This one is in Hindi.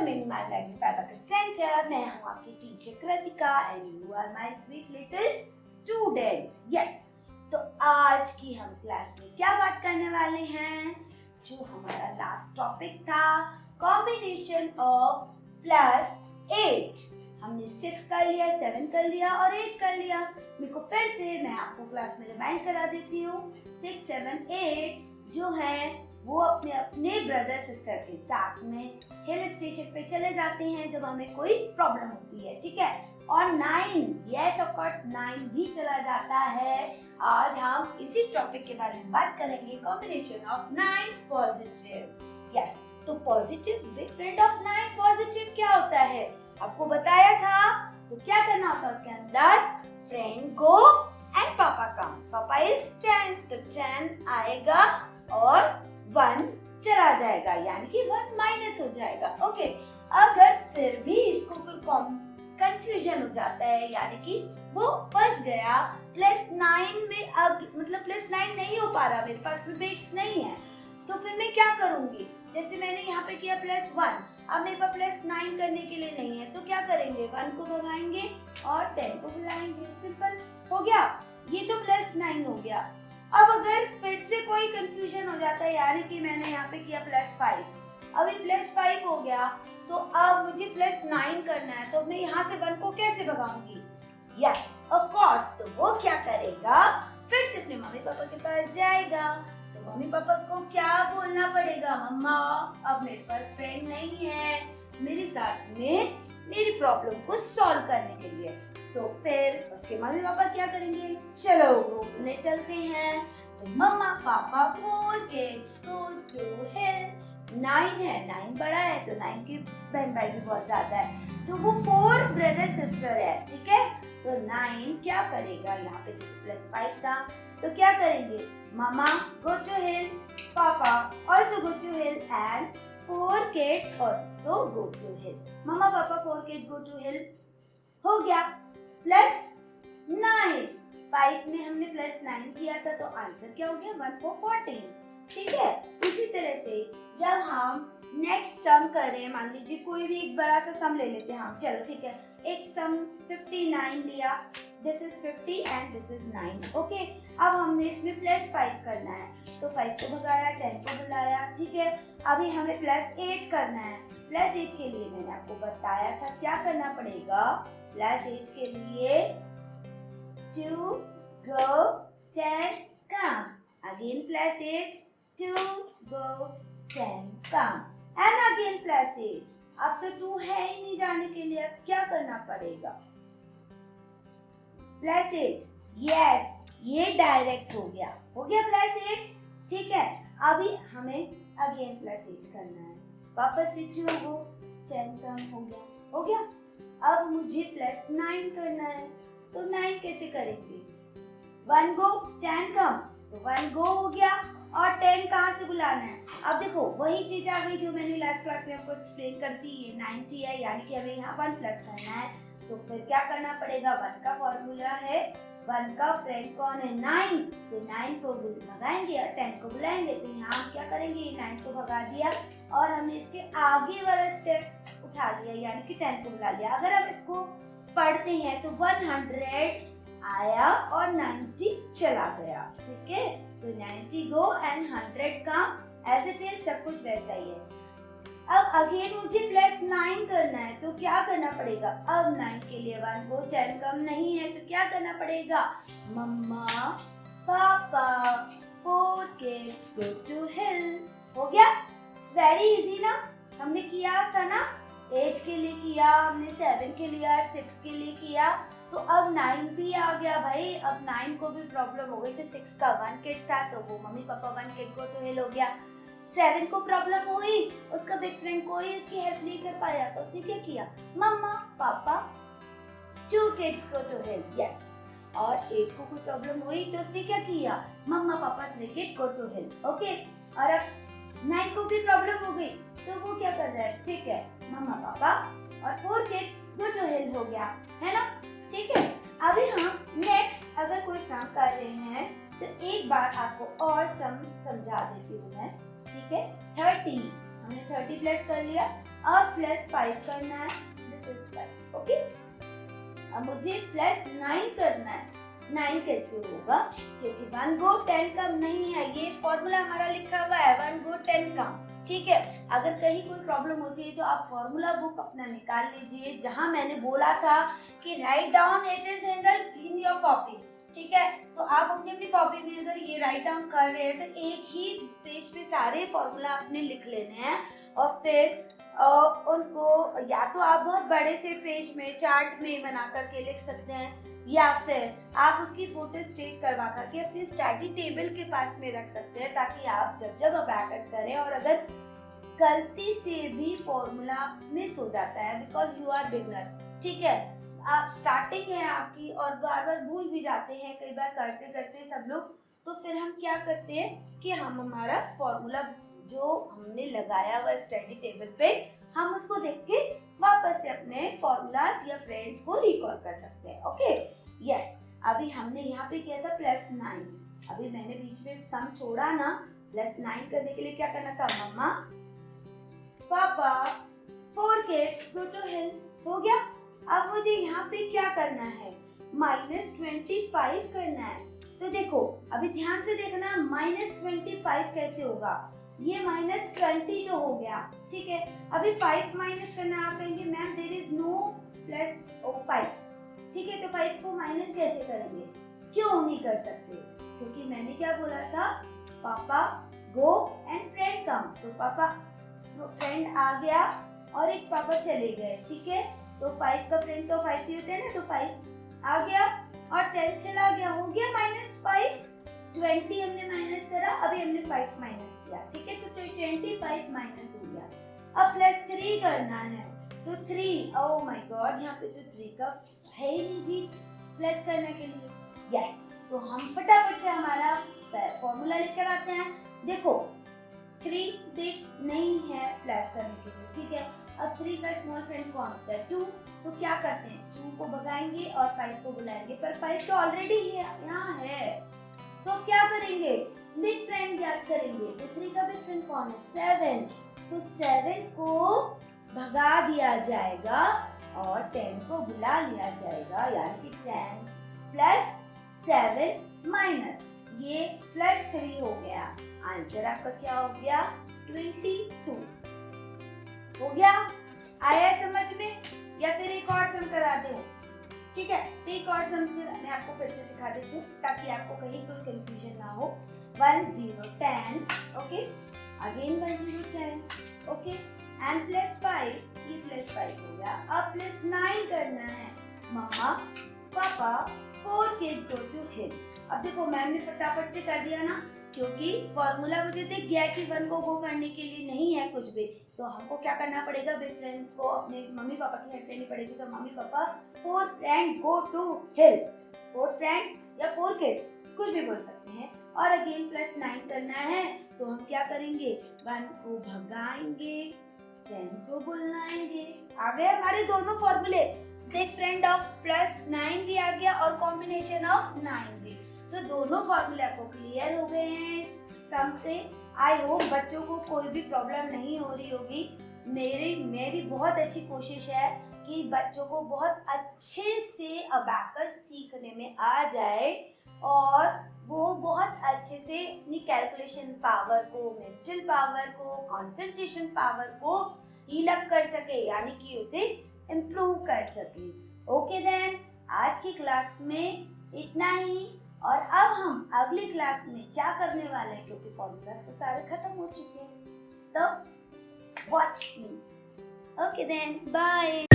in my magnified bucket center. मैं हूँ आपकी teacher Kritika and you are my sweet little student. Yes. तो आज की हम क्लास में क्या बात करने वाले हैं? जो हमारा लास्ट टॉपिक था कॉम्बिनेशन ऑफ प्लस 8. हमने 6 कर लिया, 7 कर लिया और 8 कर लिया. मेरे को फिर से मैं आपको क्लास में रिमाइंड करा देती हूँ. 6, 7, 8 जो है वो अपने अपने ब्रदर सिस्टर के साथ में हिल स्टेशन पे चले जाते हैं जब हमें कोई प्रॉब्लम होती है, ठीक है. और 9, यस ऑफ कोर्स 9 भी चला जाता है. आज हम इसी टॉपिक के बारे में बात करेंगे, कॉम्बिनेशन ऑफ 9 पॉजिटिव. यस, तो positive big friend of 9 positive क्या होता है आपको बताया था. तो क्या करना होता है उसके अंदर, फ्रेंड को एंड पापा का. पापा इज 10 तो 10 आएगा और 1 चला जाएगा, यानी कि 1 माइनस हो जाएगा. ओके, अगर फिर भी इसको कोई कंफ्यूजन हो जाता है, यानी कि वो फंस गया प्लस 9 में, अब मतलब प्लस 9 नहीं हो पा रहा, मेरे पास में बिट्स नहीं है, तो फिर मैं क्या करूंगी. जैसे मैंने यहाँ पे किया प्लस 1, अब मेरे पास प्लस 9 करने के लिए नहीं है, तो क्या करेंगे, 1 को भगाएंगे और 10 को बुलाएंगे. सिंपल हो गया. ये तो प्लस 9 हो गया. अब अगर फिर से कोई कंफ्यूजन हो जाता है, यानी कि मैंने यहाँ पे किया प्लस 5, अभी प्लस 5 हो गया, तो अब मुझे प्लस 9 करना है, तो मैं यहाँ से 1 को कैसे भगाऊंगी. यस ऑफ कोर्स, तो वो क्या करेगा, फिर से अपने मम्मी पापा के पास जाएगा. तो मम्मी पापा को क्या बोलना पड़ेगा, मम्मा अब मेरे पास फ्रेंड नहीं है मेरे साथ में मेरी प्रॉब्लम को सॉल्व करने के लिए. तो फिर उसके मम्मी पापा क्या करेंगे, चलो घूमने चलते हैं. तो मम्मा पापा 4 kids go to hill. 9 है, 9 बड़ा है, तो 9 की बहन भाई भी बहुत ज्यादा है, तो वो 4 ब्रदर सिस्टर है, ठीक है. तो 9 क्या करेगा, यहाँ पे जैसे प्लस 5 था, तो क्या करेंगे, मामा go to hill, पापा also go to hill and 4 kids also go to hill. मामा पापा 4 kids go to hill हो गया. प्लस 9, 5 में हमने प्लस 9 किया था, तो आंसर क्या हो गया, 1 for 14. ठीक है. इसी तरह से जब हम नेक्स्ट सम करें, मान लीजिए कोई भी एक बड़ा सा सम ले लेते हैं हम, चलो ठीक है, एक सम 59 लिया, this is 50 and this is 9. Okay, अब हमने इसमें प्लस 5 करना है, तो 5 को भगाया, 10 को बुलाया, ठीक है. अभी हमें प्लस 8 करना है. प्लस 8 के लिए मैंने आपको बताया था क्या करना पड़ेगा. प्लस 8 के लिए 2 go 10 come, again plus 8 2 go 10 come and again plus 8. अब तो 2 है ही नहीं जाने के लिए, अब क्या करना पड़ेगा, प्लस 8. यस, ये डायरेक्ट हो गया प्लस 8, ठीक है. अभी हमें अगेन प्लस 8 करना है, वापस से 2 go 10 come हो गया. अब मुझे प्लस 9 करना है, तो 9 कैसे करेंगे, 1 go 10 come, तो 1 go हो गया और 10 कहाँ से बुलाना है. अब देखो वही चीज आ गई जो मैंने लास्ट क्लास में आपको एक्सप्लेन कर दी. ये 90 है, यानी कि हमें यहाँ 1 प्लस करना है, तो फिर क्या करना पड़ेगा, 1 का फॉर्मूला है, 1 का फ्रेंड कौन है, 9, तो 9 को भगाएंगे और 10 को बुलाएंगे. तो यहाँ हम क्या करेंगे, 9 को भगा दिया और हमने इसके आगे वाला स्टेप उठा लिया, यानी कि 10 को बुला लिया. अगर हम इसको पढ़ते हैं तो 100 आया और 90 चला गया, ठीक है. तो 90 गो एंड 100 का एज इट इज, सब कुछ वैसा ही है. अब अगेन मुझे प्लस 9 करना है, तो क्या करना पड़ेगा, अब 9 के लिए 1 go 10 कम नहीं है, तो क्या करना पड़ेगा, मम्मा पापा 4 kids go to hill. हो गया. इट्स वेरी इजी ना. हमने किया था ना, 8 के लिए किया हमने, 7 के लिए, 6 के लिए किया, तो अब 9 भी आ गया भाई. अब 9 को भी प्रॉब्लम हो गई, तो 6 का 1 किड था, तो वो मम्मी पापा 1 किड को तो हिल हो गया. 7 को प्रॉब्लम हुई, उसका बिग फ्रेंड कोई उसकी हेल्प नहीं कर पाया, तो उसने क्या किया, मम्मा पापा 2 kids को तो हिल. यस. और 8 को कोई प्रॉब्लम हुई, तो उसने क्या किया, मम्मा पापा 3 kids को तो हिल. ओके, और अब 9 को भी प्रॉब्लम हो गई, तो वो क्या कर रहा है, ठीक है, मम्मा पापा और 4 kids go to hill हो गया, है ना, ठीक है. अभी हम नेक्स्ट अगर कोई सम कर रहे हैं, तो एक बार आपको और सम समझा देती हूँ मैं, ठीक है. 30 हमने 30 प्लस कर लिया, अब प्लस 5 करना है, दिस इज 5, ओके। अब मुझे प्लस 9 करना है, 9 कैसे होगा, क्योंकि 1 go 10 कम नहीं है, ये फॉर्मूला हमारा लिखा हुआ है 1 go 10 कम, ठीक है। अगर कहीं कोई प्रॉब्लम होती है तो आप फॉर्मूला बुक अपना निकाल लीजिए, जहां मैंने बोला था कि write down it is in your copy, ठीक है। तो आप अपनी अपनी कॉपी में अगर ये राइट डाउन कर रहे हैं तो एक ही पेज पे सारे फॉर्मूला आपने लिख लेने हैं, और फिर उनको या तो आप बहुत बड़े से पेज में चार्ट में बना करके लिख सकते हैं, या फिर आप उसकी फोटो स्टेट करवा करके अपनी स्टडी टेबल के पास में रख सकते हैं, ताकि आप जब जब अबैकस करें और अगर गलती से भी फॉर्मूला मिस हो जाता है, बिकॉज यू आर बिगनर, ठीक है, आप स्टार्टिंग है आपकी और बार बार भूल भी जाते हैं कई बार करते करते सब लोग, तो फिर हम क्या करते हैं कि हम हमारा फॉर्मूला जो हमने लगाया हुआ स्टडी टेबल पे, हम उसको देख के वापस से अपने फॉर्मूलाज या फ्रेंड्स को रिकॉल कर सकते हैं, ओके। यस, अभी हमने यहाँ पे किया था प्लस 9, अभी मैंने बीच में सम छोड़ा ना, प्लस 9 करने के लिए क्या करना था, मम्मा पापा 4 kids go to hill, हो गया। अब मुझे यहाँ पे क्या करना है, -25 करना है, तो देखो अभी ध्यान से देखना, -25 कैसे होगा, ये -20 तो हो गया, ठीक है। अभी 5 माइनस करना, आप कहेंगे ma'am there is no plus 5, ठीक है, तो 5 को माइनस कैसे करेंगे, क्यों नहीं कर सकते, क्योंकि मैंने क्या बोला था, पापा गो एंड फ्रेंड कम, तो पापा फ्रेंड आ गया और एक पापा चले गए, ठीक है, तो 5 का फ्रेंड तो 5 ही होते हैं ना, तो 5 आ गया और 10 चला गया, हो गया -5, 20 हमने माइनस करा, अभी हमने 5 माइनस किया, ठीक है, तो 25 माइनस हो गया। अब प्लस 3 करना है, तो 3, ओह माय गॉड, यहाँ पे तो 3 का है ही नहीं बीच प्लस करने के लिए, यस, तो हम फटाफट से हमारा फॉर्मूला लेकर आते हैं। देखो 3 बिट्स नहीं है प्लस करने के लिए, ठीक है। अब 3 का स्मॉल फ्रेंड कौन होता है, 2, तो क्या करते हैं, 2 को भगाएंगे और 5 को बुलाएंगे, पर 5 तो ऑलरेडी यहाँ है, तो क्या करेंगे, बिग फ्रेंड याद करेंगे, तो 3 का बिग फ्रेंड कौन है, 7, तो 7 को भगा दिया जाएगा और 10 को बुला लिया जाएगा, यानी कि 10 प्लस 7 माइनस ये प्लस 3 हो गया, आंसर आपका क्या हो गया, 22 हो गया। आया समझ में, या फिर एक और सम करा दूं, ठीक है, एक और सम से मैं आपको फिर से सिखा देती हूँ ताकि आपको कहीं कोई कंफ्यूजन ना हो। 1 0 10, okay, again 1 0 10, okay, and plus 5, ये प्लस 5 हो गया। अब प्लस 9 करना है, मम्मा पापा 4 kids go to hill। अब देखो मैम ने फटाफट से कर दिया ना, क्योंकि फॉर्मूला मुझे दिख गया कि 1 को गो करने के लिए नहीं है कुछ भी, तो हमको क्या करना पड़ेगा, बिग फ्रेंड को अपने मम्मी पापा की हेल्प लेनी पड़ेगी, तो mummy papa 4 friend go to hill, 4 friend या 4 किड्स कुछ भी बोल सकते हैं, और अगेन प्लस 9 करना है, तो हम क्या करेंगे, 1 को भगाएंगे, 10 को बुलाएंगे, आ गए हमारे दोनों फॉर्मूले, बिग फ्रेंड ऑफ प्लस 9 भी आ गया और कॉम्बिनेशन ऑफ 9 भी, तो दोनों फॉर्मूले आपको क्लियर हो गए हैं सम से। आई होप बच्चों को कोई भी प्रॉब्लम नहीं हो रही होगी, मेरी बहुत अच्छी कोशिश है कि बच्चों को बहुत अच्छे से अबैकस सीखने में आ जाए और वो बहुत अच्छे से अपनी कैलकुलेशन पावर को, मेंटल पावर को, कंसंट्रेशन पावर को हील अप कर सके, यानी कि उसे इम्प्रूव कर सके। ओके देन, आज की क्लास में इतना ही, और अब हम अगली क्लास में क्या करने वाले हैं, क्योंकि फॉर्मूलाज तो सारे खत्म हो चुके हैं, तो watch me. Okay then, bye.